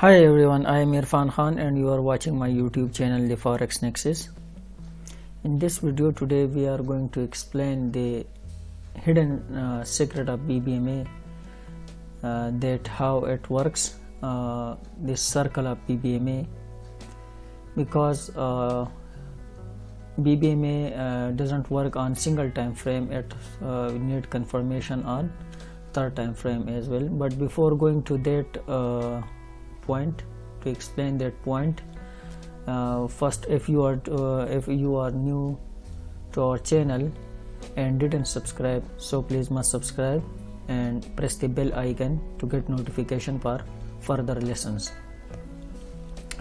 Hi everyone, I am Irfan Khan and you are watching my YouTube channel The Forex Nexus. In this video today we are going to explain the hidden secret of Bbma, that how it works, this circle of Bbma, because Bbma doesn't work on single time frame. It need confirmation on third time frame as well. But before going to that point, to explain that point, first, if you are new to our channel and didn't subscribe, so please must subscribe and press the bell icon to get notification for further lessons.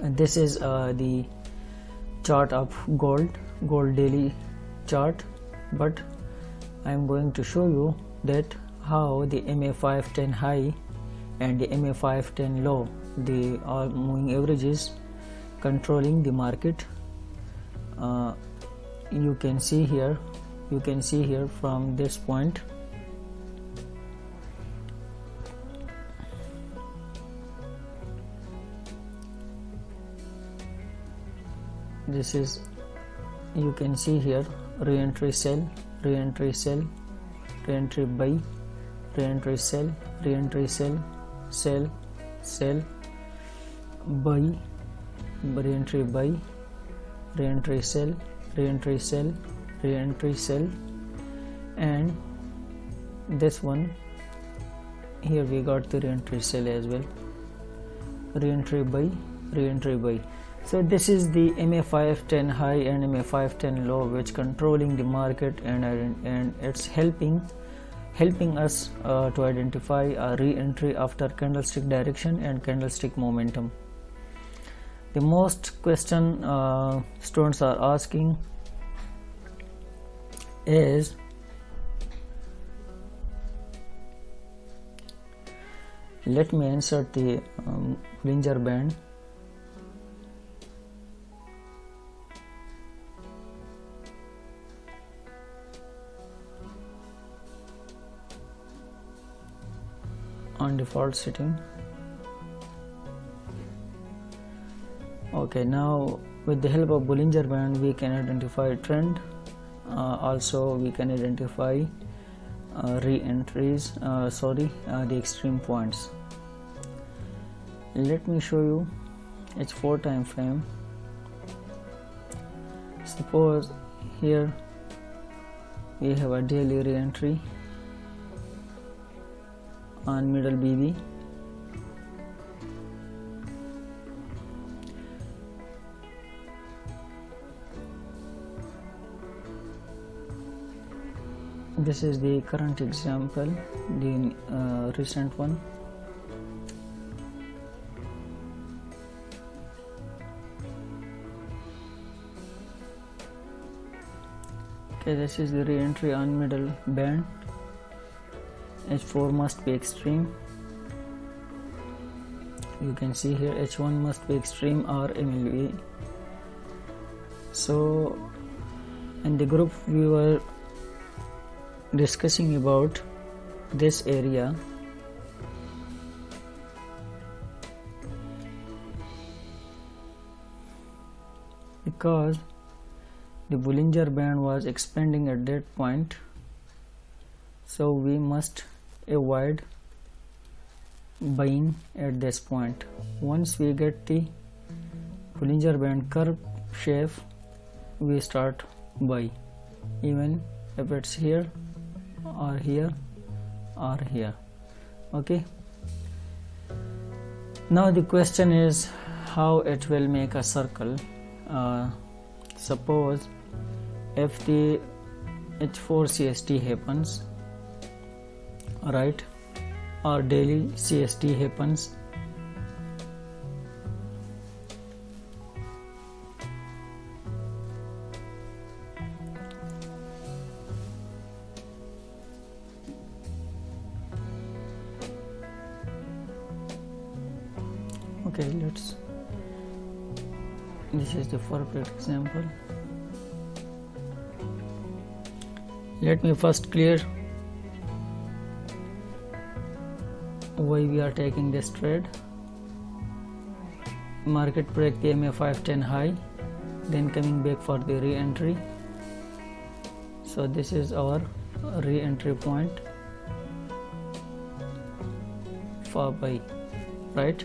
And this is the chart of gold daily chart, but I am going to show you that how the MA510 high and the MA510 low, the all moving averages controlling the market. You can see here from this point, this is, you can see here, reentry sell, reentry sell, reentry buy, reentry sell, reentry sell, sell, sell, buy, reentry buy, reentry sell, reentry sell, reentry sell, and this one here we got the reentry sell as well, reentry buy, reentry buy. So this is the MA510 high and MA510 low, which controlling the market, and it's helping us to identify a re-entry after candlestick direction and candlestick momentum. The most question students are asking is, let me insert the Bollinger Band. On default setting. Okay, now with the help of Bollinger Band we can identify trend, also we can identify re-entries, the extreme points. Let me show you it's 4 time frame. Suppose here we have a daily re-entry on middle BB. This is the current example, the recent one. Okay, this is the re-entry on middle band. H4 must be extreme. You can see here H1 must be extreme or MLA. So in the group we were discussing about this area, because the Bollinger Band was expanding at that point, so we must avoid buying at this point. Once we get the Bollinger Band curve shape, we start buy, even if it's here or here or here. Okay, now the question is how it will make a circle. Suppose if the H4 CSD happens, right, or daily CSD happens, okay, this is the perfect example. Let me first clear why we are taking this trade. market break the MA 510 high, then coming back for the re-entry. So this is our re-entry point for buy, right?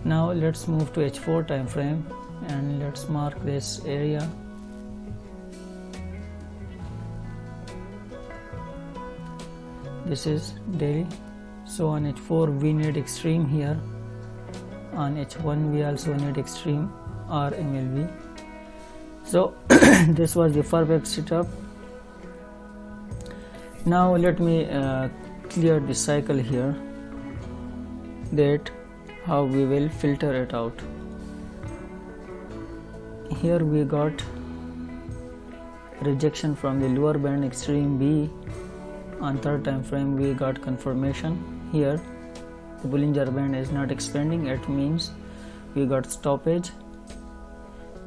Now let's move to H4 time frame and let's mark this area. This is daily. So on H4 we need extreme here, on H1 we also need extreme or MLV. So this was the perfect setup. Now let me clear the cycle here, that how we will filter it out. Here we got rejection from the lower band extreme B. On third time frame we got confirmation. Here the Bollinger Band is not expanding, it means we got stoppage.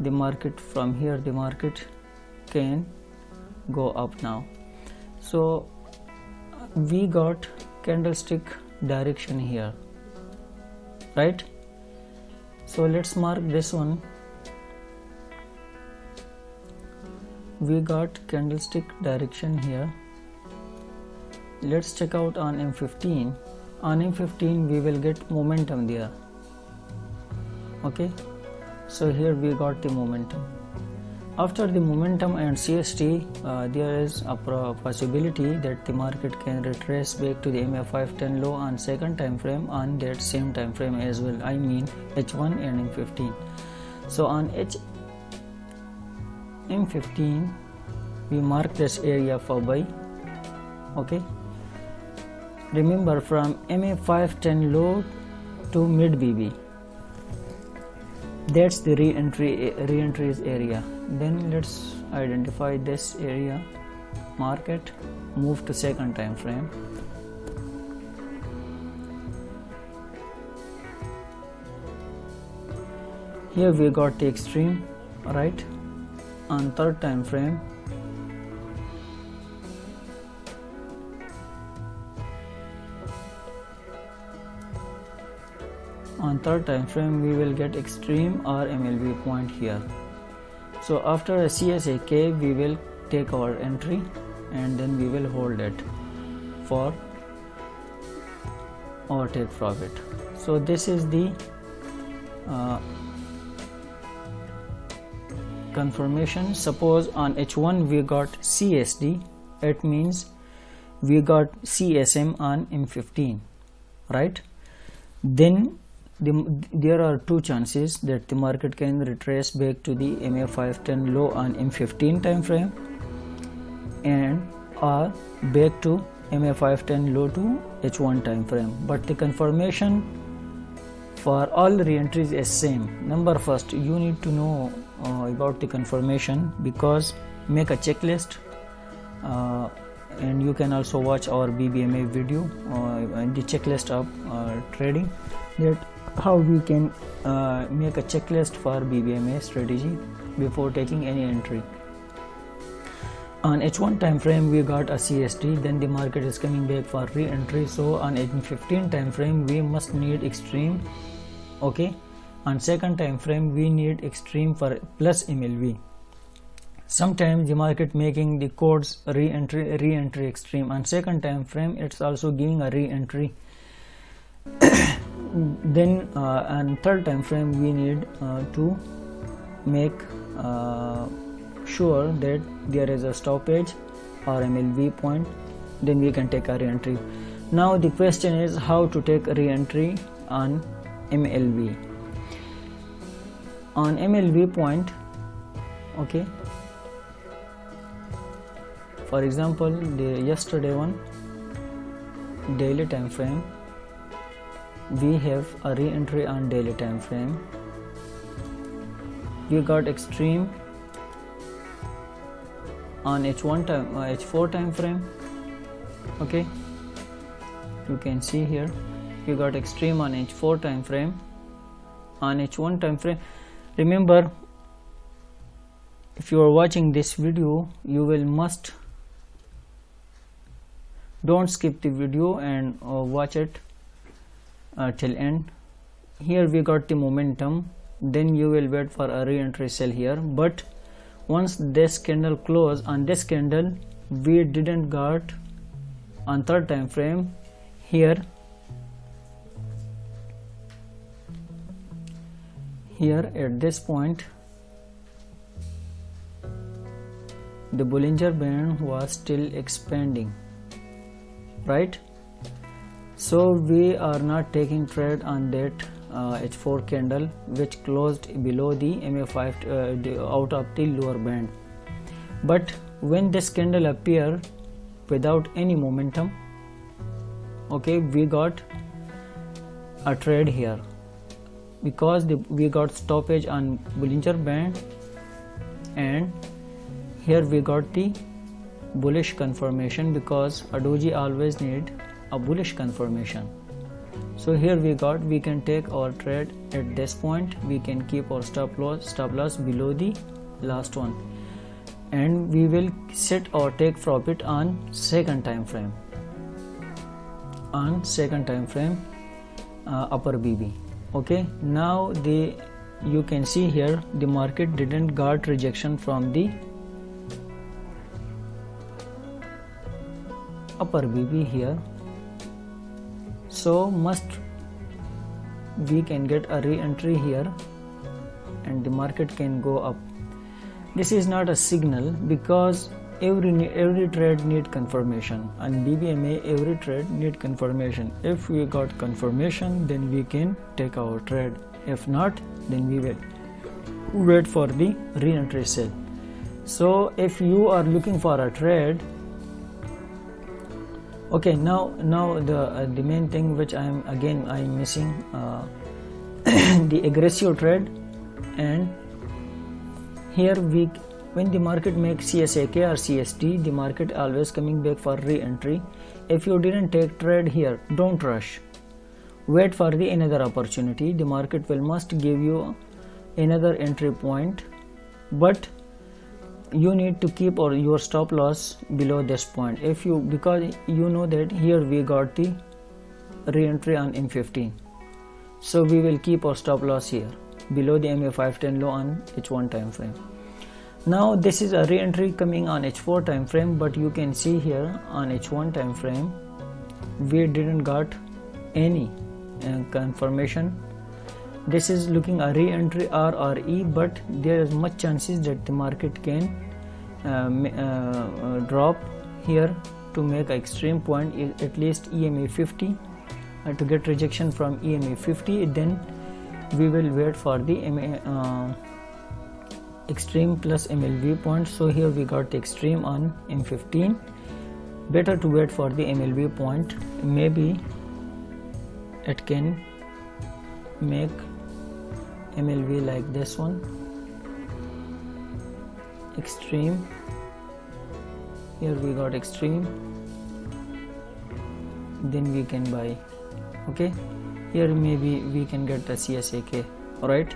The market from here, the market can go up now. So we got candlestick direction here, right? So let's mark this one. We got candlestick direction here. Let's check out on M15. On M15 we will get momentum there. Okay, so here we got the momentum. After the momentum and CST, there is a possibility that the market can retrace back to the MA 510 low on second time frame on that same time frame as well. I mean H1 and M15. So on M15 we mark this area for buy. Okay, remember from MA 510 low to mid BB, that's the re-entry's area. Then let's identify this area, mark it, move to second time frame. Here we got the extreme, right? On third time frame we will get extreme or MLV point here. So after a CSAK we will take our entry and then we will hold it for or take profit. So this is the confirmation. Suppose on H1 we got CSD, it means we got CSM on M15, right? Then there are two chances that the market can retrace back to the MA 510 low on M15 time frame and or back to MA 510 low to H1 time frame. But the confirmation for all re-entries is same. Number first, you need to know about the confirmation, because make a checklist and you can also watch our Bbma video the checklist of trading, that how we can make a checklist for Bbma strategy before taking any entry. On H1 time frame we got a CSD, then the market is coming back for re-entry. So on H15 time frame we must need extreme. Okay, on second time frame we need extreme for plus MLV. Sometimes the market making the codes re-entry extreme. On second time frame it's also giving a re-entry. Then on third time frame we need to make sure that there is a stoppage or MLV point, then we can take a re-entry. Now the question is how to take a re-entry on MLV. On MLV point, okay, for example the yesterday one daily time frame, we have a re-entry on daily time frame. We got extreme on H4 time frame. Okay, you can see here we got extreme on H4 time frame. On H1 time frame, remember, if you are watching this video, you will must don't skip the video and watch it till end. here we got the momentum, then you will wait for a re-entry sell here. But once this candle close, on this candle we didn't got on third time frame here at this point the Bollinger Band was still expanding, right? So we are not taking trade on that H4 candle which closed below the MA5 out of the lower band. But when this candle appear without any momentum, okay, we got a trade here because we got stoppage on Bollinger Band, and here we got the bullish confirmation because a doji always need a bullish confirmation. So here we can take our trade at this point. We can keep our stop loss below the last one, and we will set our take profit on second time frame, upper BB. Okay, now you can see here the market didn't got rejection from the upper BB here, so we can get a re-entry here and the market can go up. This is not a signal because every trade need confirmation, and Bbma every trade need confirmation. If we got confirmation, then we can take our trade. If not, then we will wait for the re-entry sell. So if you are looking for a trade, okay, now the main thing which I'm missing the aggressive trade. And here when the market makes CSAK or CSD, the market always coming back for re-entry. If you didn't take trade here, don't rush, wait for the another opportunity. The market must give you another entry point, but you need to keep your stop loss below this point. Because you know that here we got the re-entry on M15, so we will keep our stop loss here below the MA510 low on H1 time frame. Now this is a re-entry coming on H4 time frame, but you can see here on H1 time frame we didn't got any confirmation. This is looking a re-entry R or E, but there is much chances that the market can drop here to make an extreme point, at least EMA 50, to get rejection from EMA 50. Then we will wait for the extreme plus MLV point. So here we got the extreme on M15. Better to wait for the MLV point. Maybe it can make MLV like this one, extreme. Here we got extreme, then we can buy. Okay, here maybe we can get the CSAK. Alright,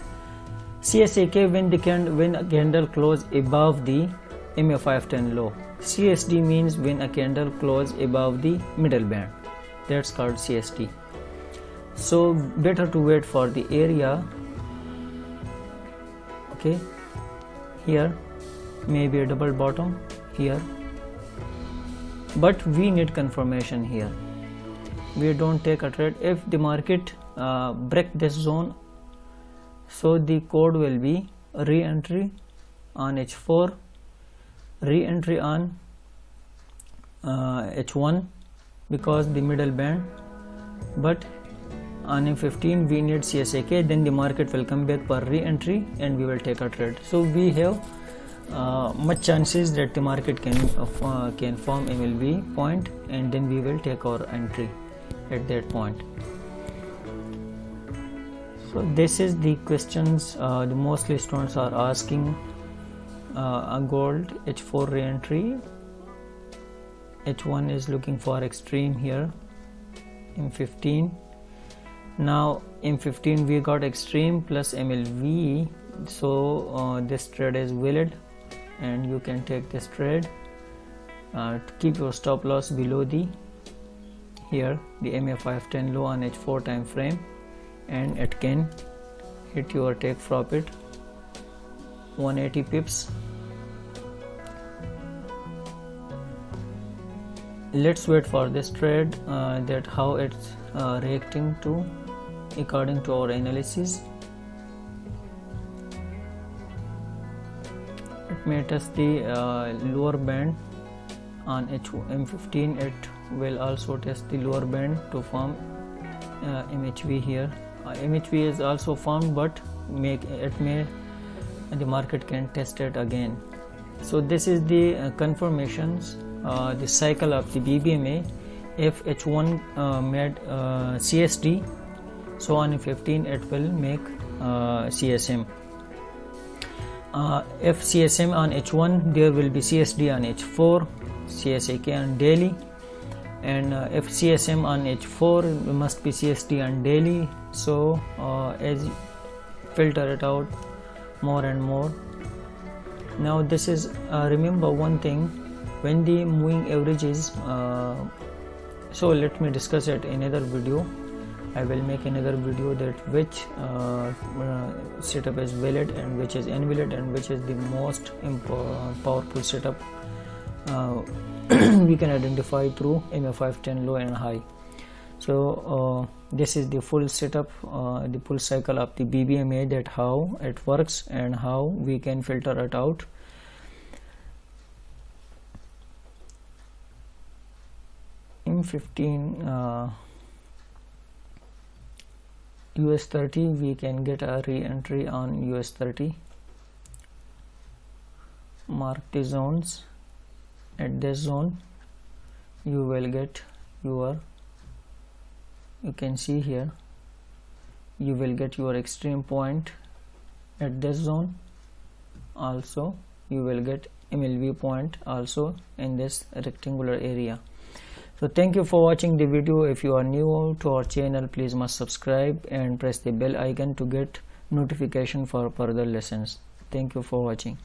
CSAK when a candle close above the MA510 low. CSD means when a candle close above the middle band, that's called CSD. So better to wait for the area. Okay, here maybe a double bottom here, but we need confirmation here. We don't take a trade if the market break this zone. So the code will be re-entry on H4, re-entry on H1 because the middle band, but on M15 we need CSAK, then the market will come back for re-entry and we will take a trade. So we have much chances that the market can form MLV point, and then we will take our entry at that point. So this is the questions the mostly students are asking. A gold H4 re-entry, H1 is looking for extreme here, M15. Now M15 we got extreme plus MLV, so this trade is valid and you can take this trade. To keep your stop loss below the here the MA510 low on H4 time frame, and it can hit your take profit 180 pips. Let's wait for this trade, that how it's reacting to according to our analysis. It may test the lower band on M15. It will also test the lower band to form MHV here. MHV is also formed, but the market can test it again. So this is the confirmations, the cycle of the Bbma. If H1 made CSD, so on F15 it will make CSM. If CSM on H1, there will be CSD on H4, CSAK on daily, and if CSM on H4, must be CSD on daily. So as filter it out more and more. Now this is remember one thing, when the moving averages, so let me discuss it in another video. I will make another video that which setup is valid and which is invalid and which is the most powerful setup we can identify through MA510 low and high. So this is the full setup, the full cycle of the Bbma, that how it works and how we can filter it out. M15 US30, we can get a re-entry on US30. Mark the zones. At this zone you will get your, you can see here, you will get your extreme point at this zone. Also you will get MLV point also in this rectangular area. So thank you for watching the video. If you are new to our channel, please must subscribe and press the bell icon to get notification for further lessons. Thank you for watching.